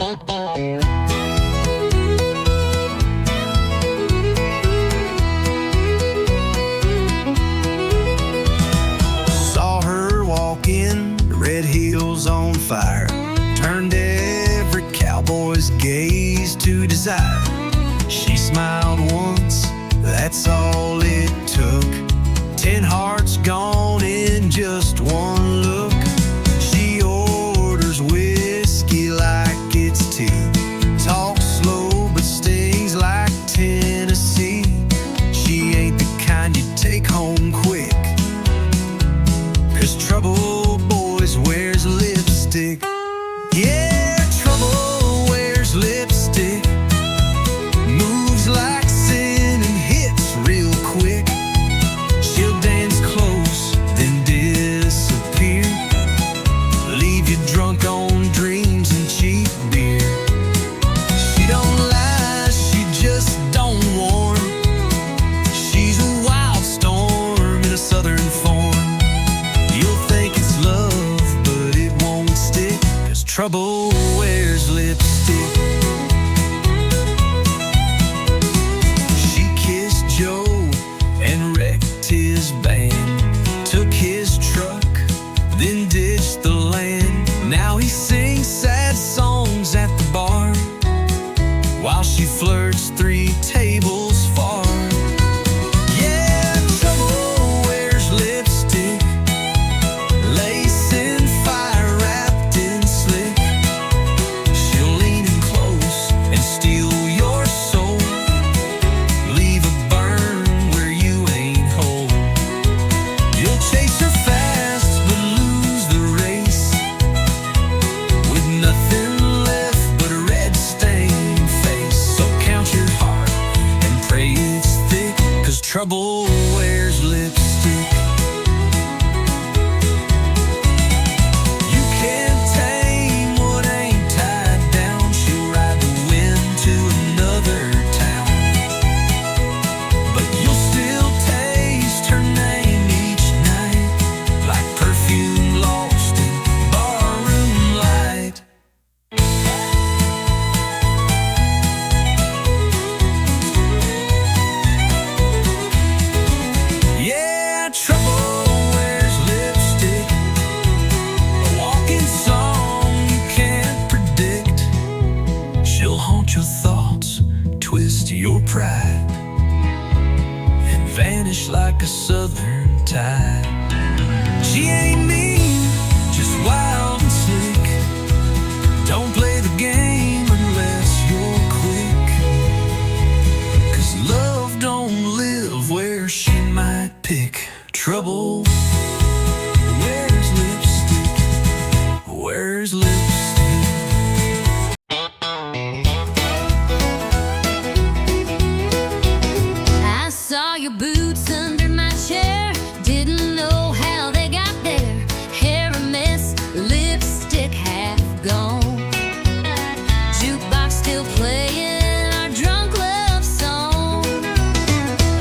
Saw her walk in, red heels on fire, turned every cowboy's gaze to desire. She smiled once, that's all it took. 10 hearts gone in just one look. She orders whiskey like it's tea, talks slow but stings like Tennessee. She ain't the kind you take home quick, 'cause trouble boys wears lipstick. Yeah, trouble wears lipstick, moves like sin and hits real quick. She'll dance close, then disappear, leave you drunk on dreams and cheap beer. She don't lie, she just don't warn. She's a wild storm in a southern form. You'll think it's love, but it won't stick, 'cause trouble wears lipstick. She kissed Joe and wrecked his band, took his truck, then ditched the land. Now he sings sad songs at the bar, while she flirts 3 tables far. Yeah, trouble wears lipstick, lace and fire wrapped in slick. She'll lean in close and steal your soul, leave a burn where you ain't whole. You'll chase her fast but lose the race, with nothing left but a red stained face. So count your heart and pray it's thick, 'cause trouble wears lipstick. You can't tame what ain't tied down. She'll ride the wind to another town, but you'll still taste her name each night, like perfume lost in barroom light. Yeah, trouble wears lipstick, a walking song you can't predict. She'll haunt your thoughts, twist your pride, and vanish like a southern tide. She ain't mean, just wild and slick. Don't play the game unless you're quick, 'cause love don't live where she might pick. Trouble wears lipstick, wears lipstick. I saw your boots under my chair, didn't know how they got there. Hair a mess, lipstick half gone. Jukebox still playing our drunk love song.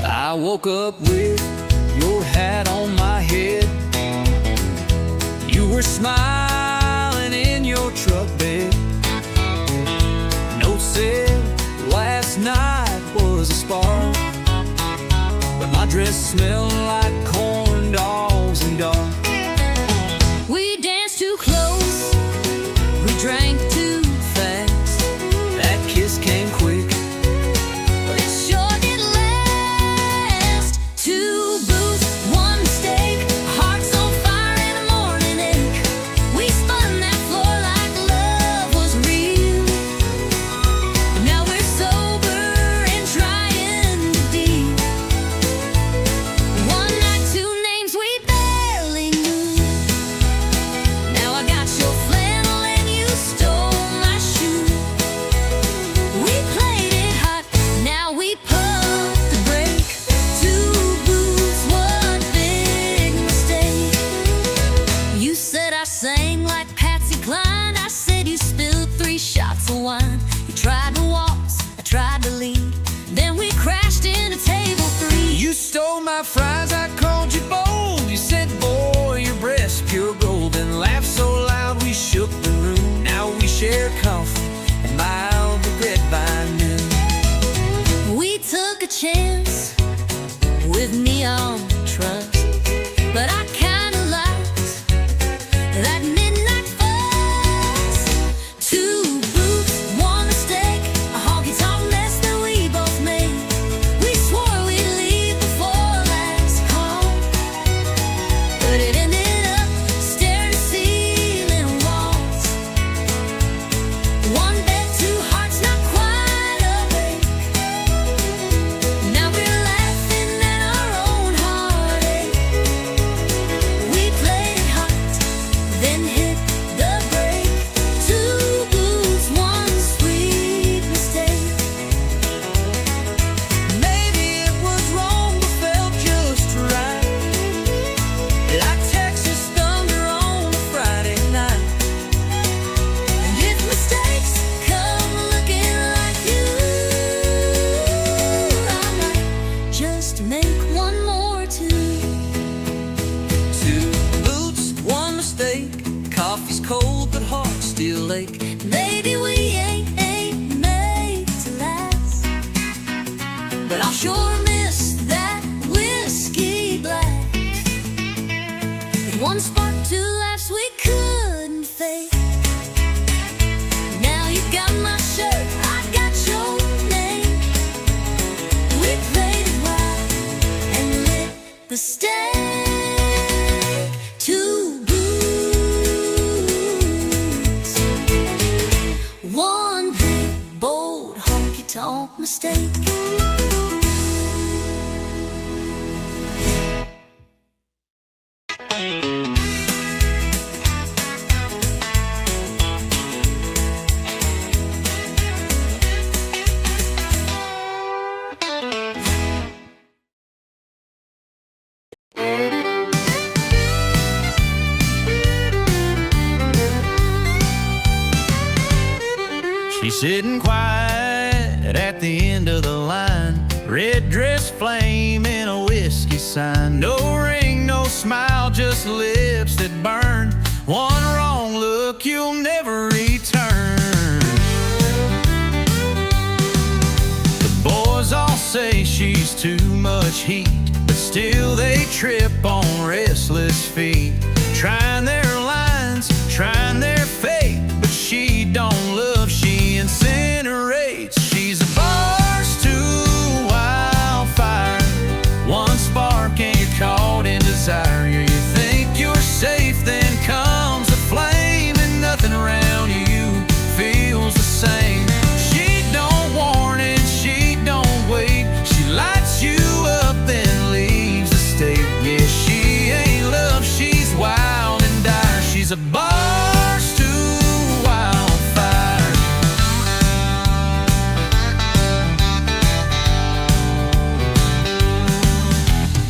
I woke up with your hat on my head. You were smiling in your truck bed. Note said last night was a spark, but my dress smelled like corn dogs and dark. We danced too close, we drank too fast. That kiss came quick, But it sure did last. 2 booths, 1 mistake, hearts on fire and a morning ache. We spun that floor like love was real. Now we're sober and trying to deal. 1 night, 2 names we barely knew. Now I got your flannel and you stole my shoe. We played it hot, now we pump the brake. 2 booths, 1 big mistake. You said I sang like Patsy Cline, I said you spilled 3 shots of wine. You tried to waltz, I tried to lead, then we crashed into table 3. you stole my fries, I called you bold. You said, boy, your breast pure gold, and laughed so loud we shook the room. Now we share coffee smile the grapevine knew. We took a chance with neon trust, but I kinda liked that midnight fuss. Two boots, one mistake, a honky-tonk mess that we both made. We swore we'd leave before last call, but it ended up staring at ceiling walls. One bed, two hearts, not quite awake. Now we're laughing at our own heartache. We played it hot, then hit the break. Two blues, one sweet mistake. Maybe it was wrong but felt just right, like Texas thunder on a Friday night. And if mistakes come looking like you, I might just make one more too. Two boots, one mistake, coffee's cold but heart still ache. Maybe we ain't made to last, but I'll sure miss that whiskey blast. One spark, two laughs we couldn't fake. Now you got my shirt, I got your name. We played it wild and lit the stake. Two blues, one big bold honky-tonk mistake. She's sitting quiet at the end of the line, red dress flame in a whiskey sign. No ring, no smile, just lips that burn. One wrong look, you'll never return. The boys all say she's too much heat, but still they trip on restless feet. Trying their lines, trying their fate, but she don't love, she incinerates. She's a bar's to wildfire, one spark and you're caught in desire. You think you're safe, then comes a flame, and nothing around you feels the same. She don't warn and she don't wait, she lights you up then leaves the state. Yeah, she ain't love, she's wild and dire. She's a bar's to wildfire.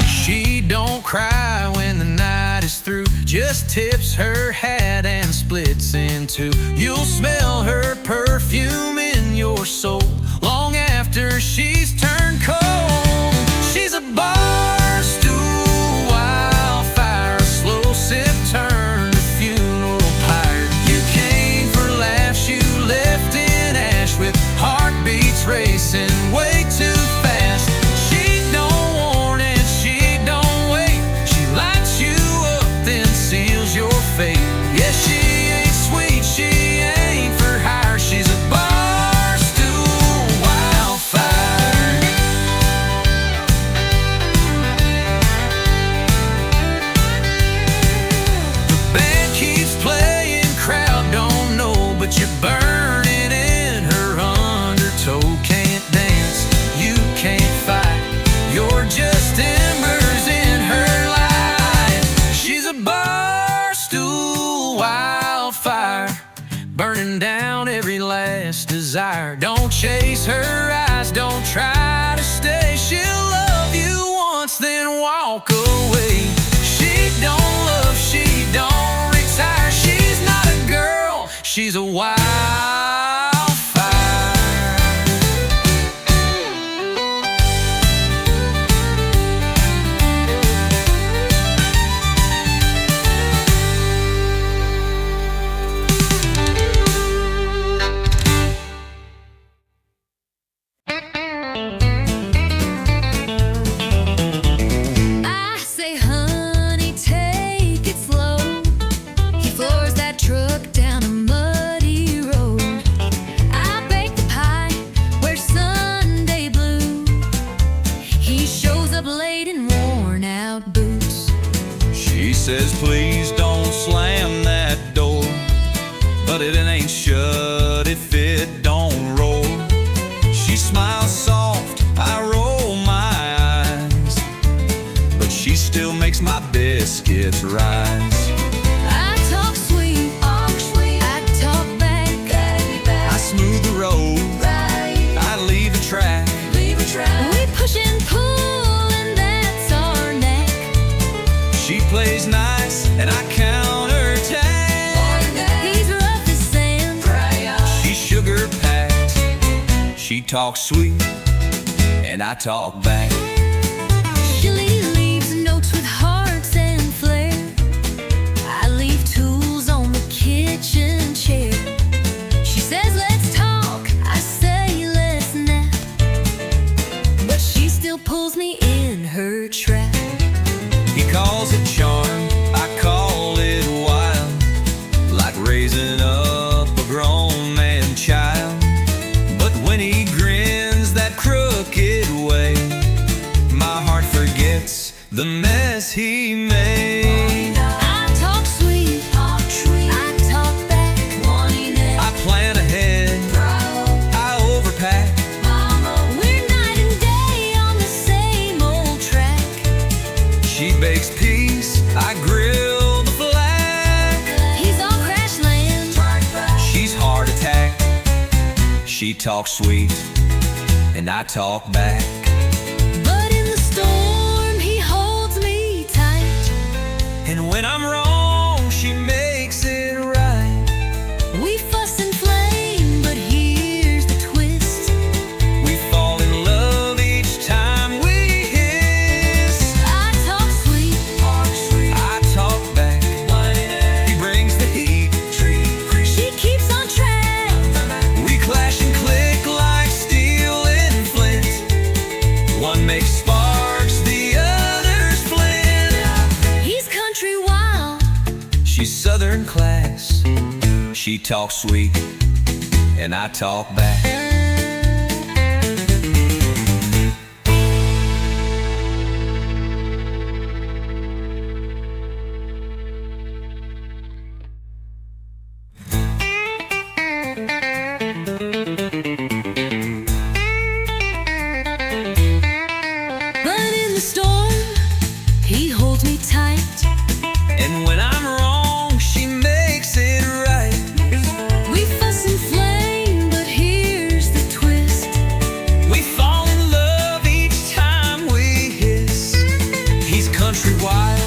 She don't cry when the night is through, just tips her hat and splits in two. You'll smell her perfume in your soul long after she's turned cold. She's a bar's to wildfire, a slow sip turn to funeral pyre. You came for laughs, you left in ash with heartbeats racing way too fast. She don't warn and she don't wait, she lights you up then seals your fate. Yeah, she ain't sweet, she ain't for hire, she's a bar's to wildfire. The band keeps playing, crowd don't know, but you're burning in her undertow. Can't dance, you can't fight, you're just embers in her life. She's a bar stool wildfire, burning down every last desire. Don't chase her eyes, don't try to stay. She'll love you once, then walk away. She don't love, she don't retire. She's not a girl, she's a wildfire. talks sweet, and I talk back. She leaves notes with hearts and flair. I leave tools on the kitchen chair. She says let's talk, I say let's nap, but she still pulls me in her trap. He calls it charm, I call it wild, like raising up a grown man child. But when he grins that crooked way, my heart forgets the mess he made. I talk sweet, I talk back. I plan ahead, I overpack. We're night and day on the same old track. She bakes peace, I grill the flag. He's on crash land, She's heart attack. She talks sweet, and I talk back. but in the storm he holds me tight. And when I'm wrong, she makes it right. We fuss and flame, but here's the twist. We fall in love each time we hiss. I talk sweet, I talk back. He brings the heat. she keeps on track. We clash and click like steel and flint. One makes sparks, the other's flint. He's country wild, She's southern class. She talks sweet, and I talk back. but in the storm he holds me tight. And when I'm wrong, she makes it right. We fuss and flame, but here's the twist. We fall in love each time we hiss. He's country wild,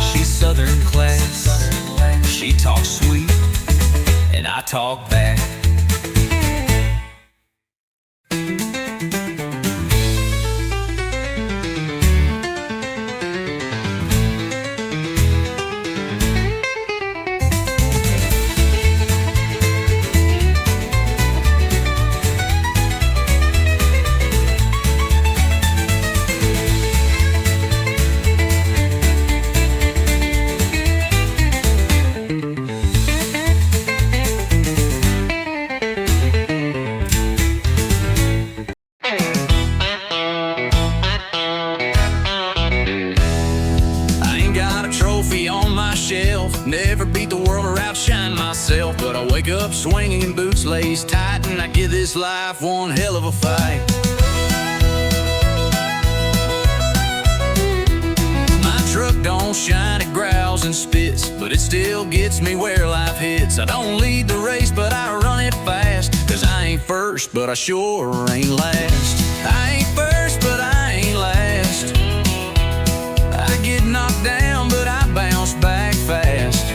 she's southern class. She talks sweet, and I talk back. Never beat the world or outshine myself, but I wake up swinging, boots laced tight, and I give this life one hell of a fight. My truck don't shine, it growls and spits, but it still gets me where life hits. I don't lead the race, but I run it fast, 'cause I ain't first, but I sure ain't last. I ain't first, but I ain't last. I get knocked down, but I bounce back fast.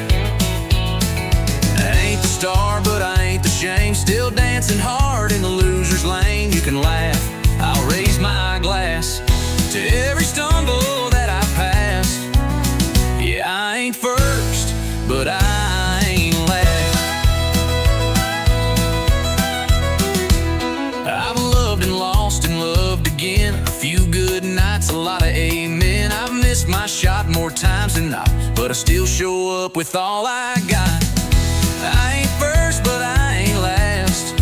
I ain't the star, but I ain't the shame. Still dancing hard in the loser's lane. You can laugh, I'll raise my glass to every stumble that I pass. Yeah, I ain't first, but I ain't last. I've loved and lost and loved again. A few good nights, a lot of amen. I've missed my shot more times than not, but I still show up with all I got. I ain't first, but I ain't last.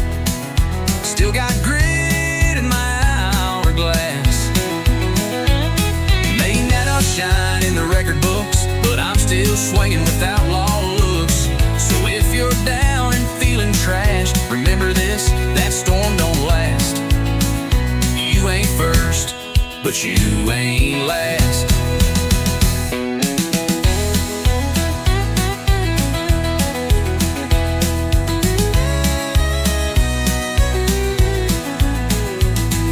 Still got grit in my hourglass. May not shine in the record books, but I'm still swinging with outlaw looks. So if you're down and feeling trashed, remember this, that storm don't last. You ain't first, but you ain't last.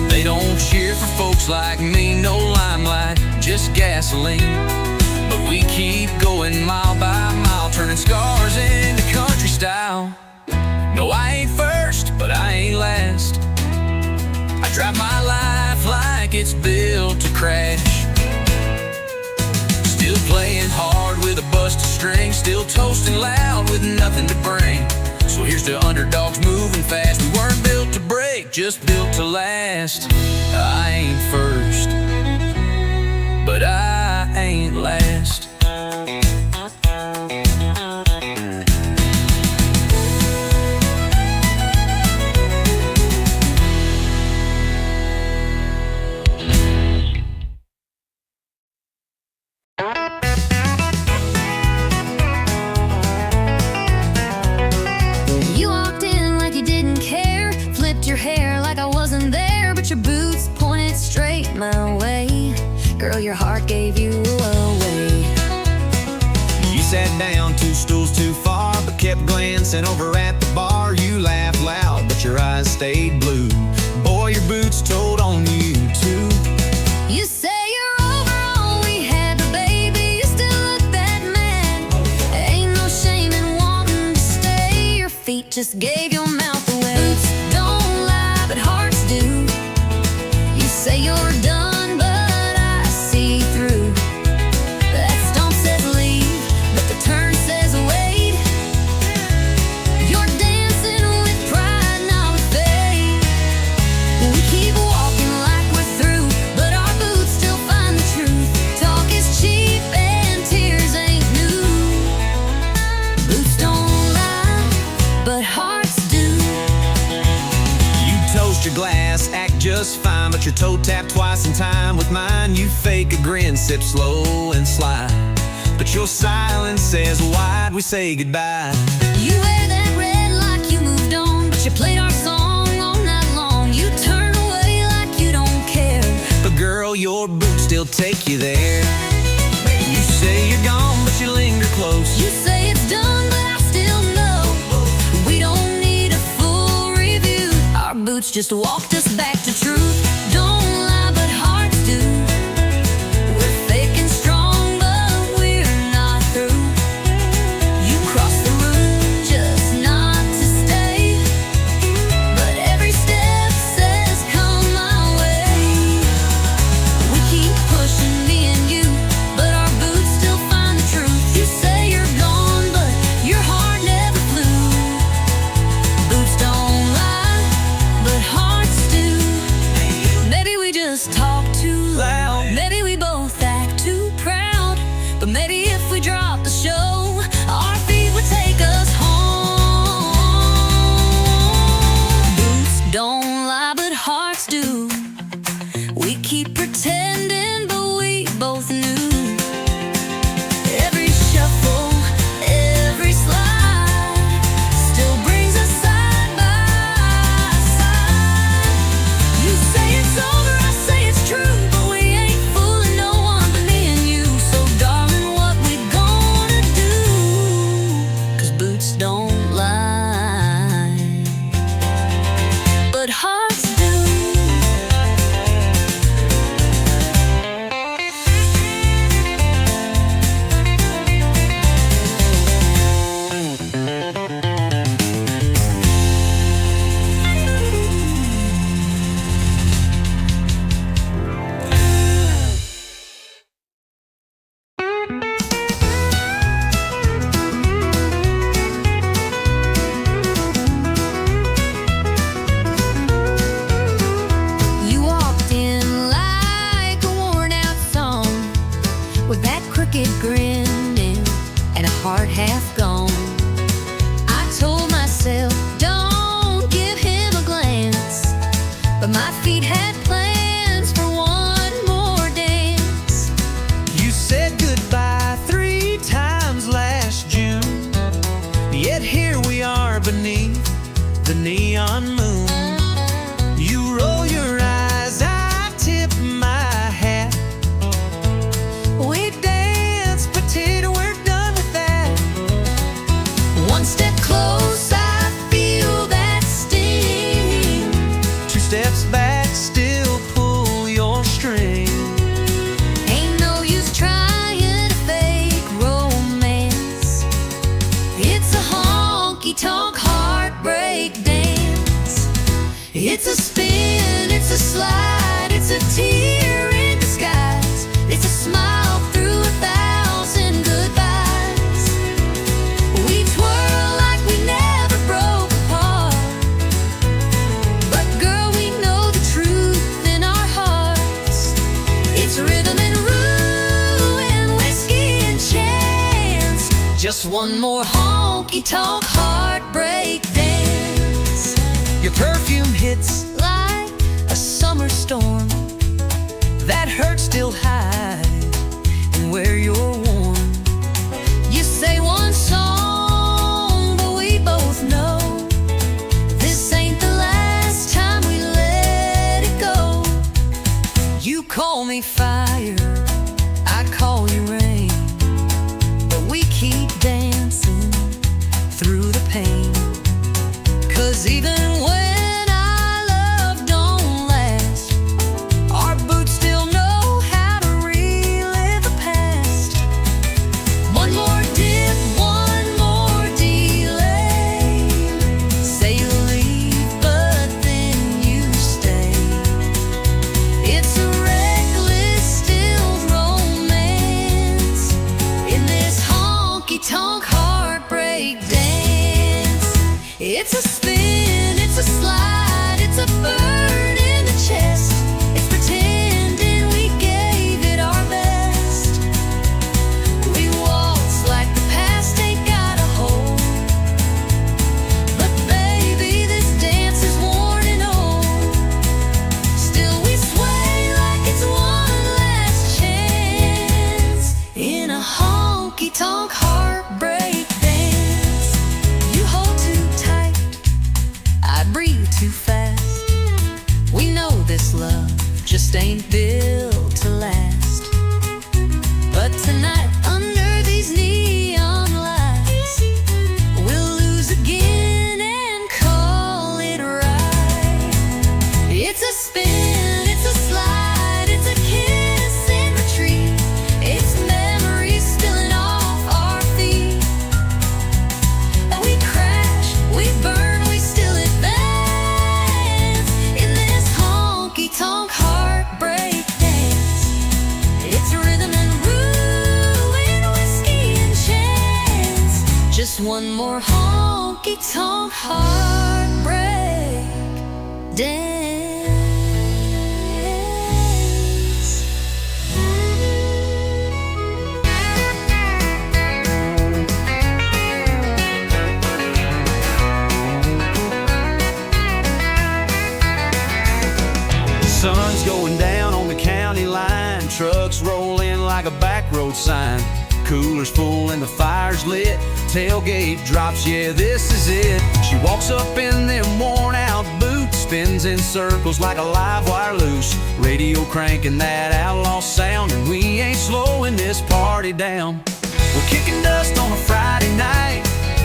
They don't cheer for folks like me, no limelight, just gasoline. But we keep going mile by mile, turning scars into country style. No, I ain't first, but I ain't last. crash. Still playing hard with a busted string, still toasting loud with nothing to bring. So here's to underdogs moving fast. We weren't built to break, just built to last. I ain't first, but I ain't last. You walked in like you didn't care, flipped your hair like I wasn't there, but your boots pointed straight my way. Girl, your heart gave you away. You sat down 2 stools too far, but kept glancing over at the bar. You laughed loud, but your eyes stayed blue. Boy, your boots told on you too. You say you're over all we had, but baby, you still look that mad. Ain't no shame in wanting to stay. Your feet just gave your mouth away. Boots don't lie, but hearts do. You say you're done, but I see through. That stomp says leave, but the turn says wait. You're dancing with pride, not with faith. We keep walking like we're through, but our boots still find the truth. Talk is cheap and tears ain't new. Boots don't lie, but hearts do. You toast your glass, act just fine, but your toe tapped twice in time with mine. You fake a grin, sip slow and sly, but your silence says why'd we say goodbye? You wear that red like you moved on, but you played our song all night long. You turn away like you don't care, But girl, your boots still take you there. You say you're gone, but you linger close. you say it's done, but I still know. We don't need a full review. Our boots just walked us back to truth. Don't lie, but hearts do. We're fake and strong, but we're not through. You crossed the room just not to stay, but every step says come my way. We keep pushing, me and you, but our boots still find the truth. You say you're gone, but your heart never flew. Boots don't lie, but hearts do. Maybe we just talk too loud. Maybe we both act too proud. But maybe if we drop the show, our feet would take us home. Boots don't lie, but hearts do. We keep pretending, but we both knew. Every shuffle, every slide still brings us side by side. You say it's over, I say it's true, but we ain't fooling no one but me and you. So darling, what we gonna do? 'Cause boots don't lie, but hearts do. You walked in like a worn out song, with that crooked grin and a heart half gone. I told myself, don't give him a glance, but my feet had plans for one more dance. You said goodbye 3 times last June, yet here we are beneath the neon moon. You roll your eyes, I tip my hat. We dance, pretend we're done with that. One step close, I feel that sting. 2 steps back, still pull your string. Ain't no use trying to fake romance. It's a honky-tonk heartbreak dance. It's a spin, it's a slide, it's a tear in the sky. Just one more honky-tonk heartbreak dance. Your perfume hits Like a summer storm. that hurt still hide, and where you're warm. You say one song, but we both know this ain't the last time we let it go. You call me fire, I call you rain, but we keep dancing through the pain. 'Cause even when our love don't last, our boots still know how to relive the past. One more dip, one more delay. Say you leave, but then you stay. It's a reckless, still romance in this honky-tonk heartbreak dance. It's a spin, it's a slide, it's a burn in the chest. It's pretending we gave it our best. We waltz like the past ain't got a hold. But baby, this dance is worn and old. Still we sway like it's one last chance in a honky-tonk heartbreak dance. You hold too tight, I breathe too fast. We know this love just ain't built to last. But tonight, Under these neon lights, we'll lose again and call it right. It's a spin, it's a slide, it's a kiss in retreat. It's memories spilling off our feet. And we crash, we burn, we still advance in this honky-tonk heartbreak dance. It's rhythm and ruin, whiskey and chance. Just one more honky-tonk heartbreak dance. sun's going down on the county line. Trucks roll in like a back road sign. Cooler's full and the fire's lit. Tailgate drops, yeah, this is it. She walks up in them worn out boots, spins in circles like a live wire loose. Radio cranking that outlaw sound, and we ain't slowing this party down. We're kicking dust on a Friday night.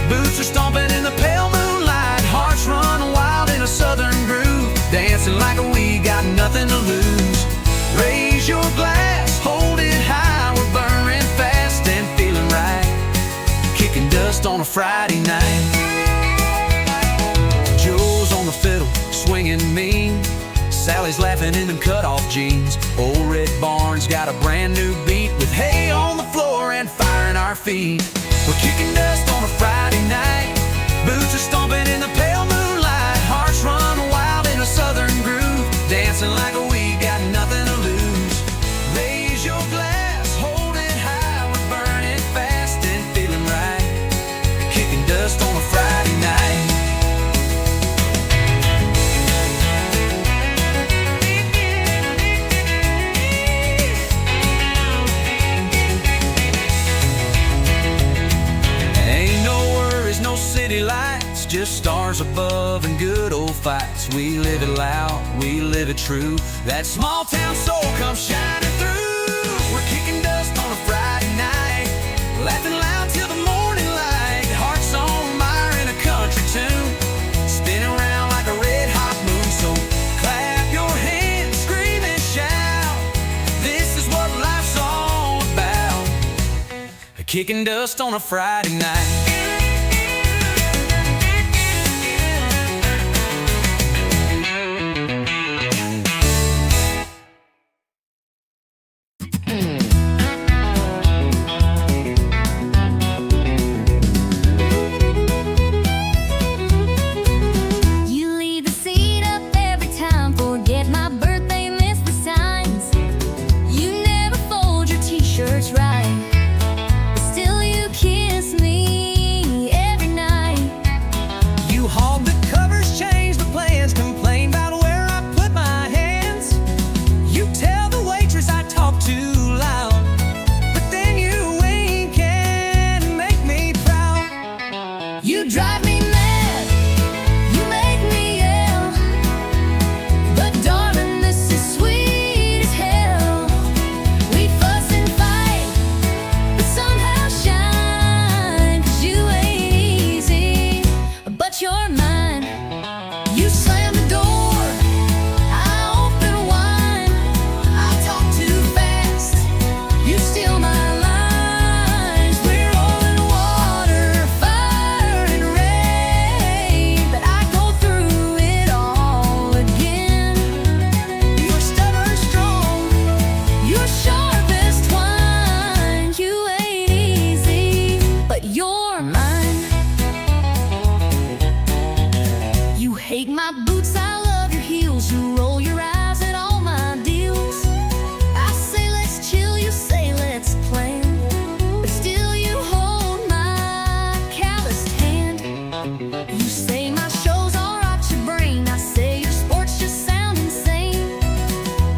Boots are stomping in the pale moonlight. Hearts run wild in a southern groove, dancing like we got nothing to lose. Raise your glass, hold it high. We're burning fast and feeling right, kicking dust on a Friday night. Joe's on the fiddle, swinging mean. Sally's laughing in them cut-off jeans. Old Red Barn's got a brand new beat, with hay on the floor and fire in our feet. We're kicking dust on a Friday night. Boots are stomping in the pale moonlight. Hearts run wild in a southern groove, dancing like we got nothing to lose. Raise your glass, hold it high. We're burning fast and feeling right, kicking dust on a Friday night. City lights, just stars above and good old fights. We live it loud, we live it true. That small town soul comes shining through. We're kicking dust on a Friday night, laughing loud till the morning light. Hearts on fire in a country tune, spinning around like a red hot moon. So clap your hands, scream and shout. This is what life's all about, kicking dust on a Friday night. Right, but still you kiss me hate my boots, I love your heels. You roll your eyes at all my deals. I say let's chill, you say let's plan, but still you hold my calloused hand. You say my shows are off your brain, I say your sports just sound insane.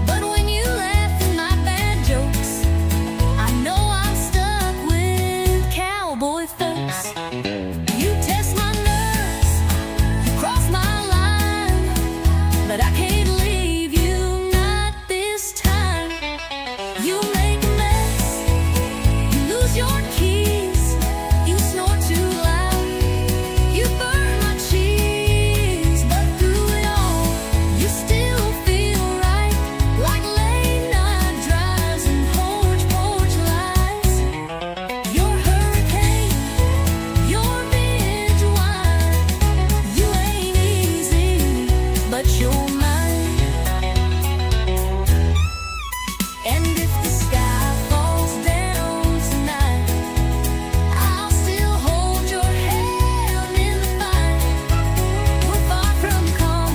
But when you laugh at my bad jokes, I know I'm stuck with cowboy folks. You test my nerves, you cross my line, but I can't leave you, not this time. You make a mess, you lose your keys, you snore too loud, you burn my cheese, but through it all, you still feel right, like late night drives and porch lights. You're hurricane, you're binge wine, you ain't easy, but you're mine. And if the sky falls down tonight, I'll still hold your hand in the fight. We're far from calm,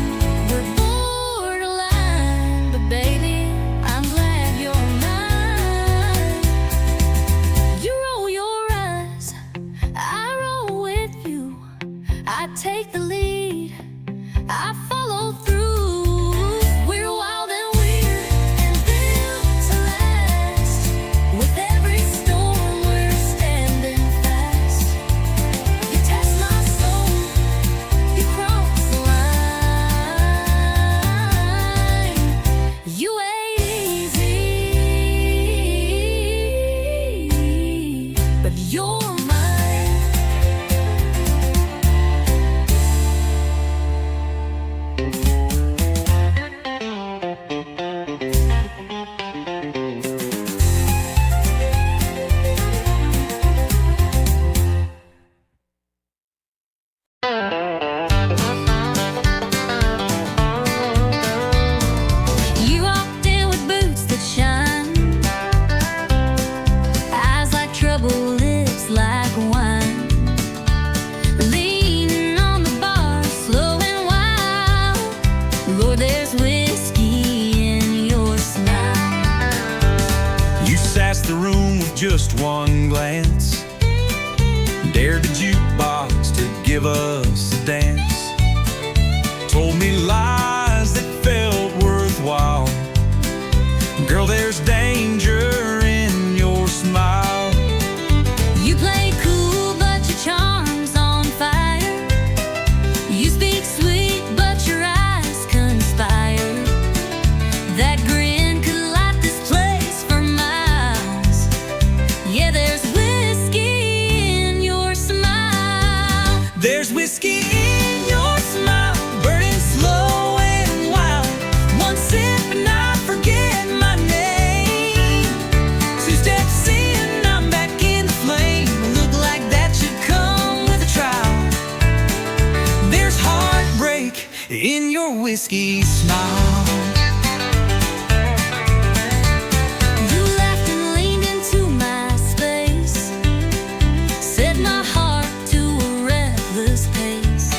we're borderline, but baby, I'm glad you're mine. You roll your eyes, I roll with you. I take the lead, I follow through. We're wild and weird and built to last. With every storm, we're standing fast. You test my soul, you cross the line. You ain't easy, but you're mine. You walked in with boots that shine, eyes like trouble, lips like wine, leaning on the bar, slow and wild. Lord, there's whiskey in your smile. You sassed the room with just one glance, dared the jukebox to give us a dance, told me lies that felt worthwhile. Girl, there's danger in your smile. You play cool, but your charm's on fire. You speak sweet, but your eyes conspire. That grin could light this place for miles. Yeah, there's whiskey in your smile. There's whiskey in your smile, burning slow and wild. One sip and I forget my name. Two steps in, I'm back in the flame. Look like that should come with a trial. There's heartbreak in your whiskey smile. You laughed and leaned into my space, set my heart to a reckless pace.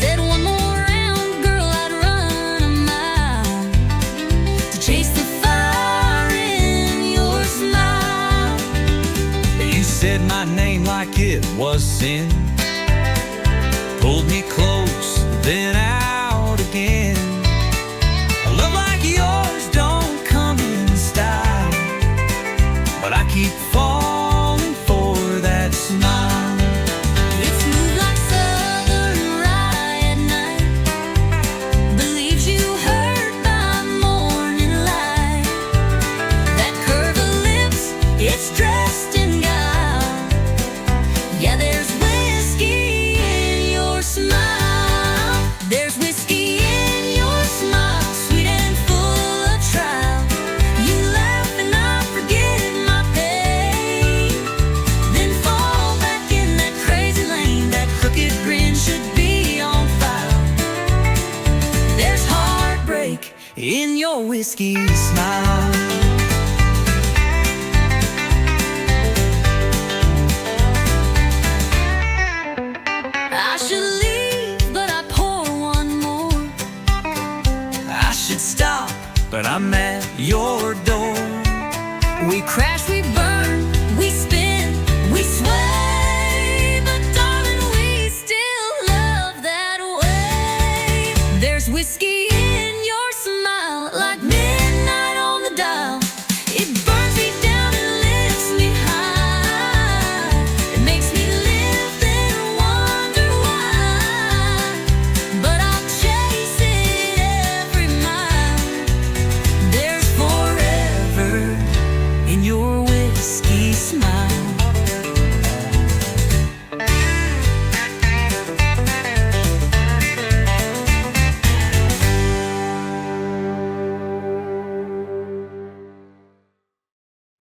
Said one more round, girl, I'd run a mile to chase the fire in your smile. You said my name like it was sin, pulled me close, then out again. A love like yours don't come in style, but I keep falling for that smile. It's smooth like southern rye at night, believes you hurt by morning light. That curve of lips, it's dressed in guile. Yeah, there's whiskey in your smile. There's whiskey in your smile, sweet and full of trial. You laugh and I forget my pain, then fall back in that crazy lane. That crooked grin should be on file. There's heartbreak In your whiskey smile. I should leave, but I pour one but I'm at your door. We crash, we burn, we spin, we sway, but darling, we still love that way. There's whiskey in your smile, like midnight on the dial. It burns me down and lifts me high. It makes me live, then wonder why. But I'll chase it every mile. There's forever in your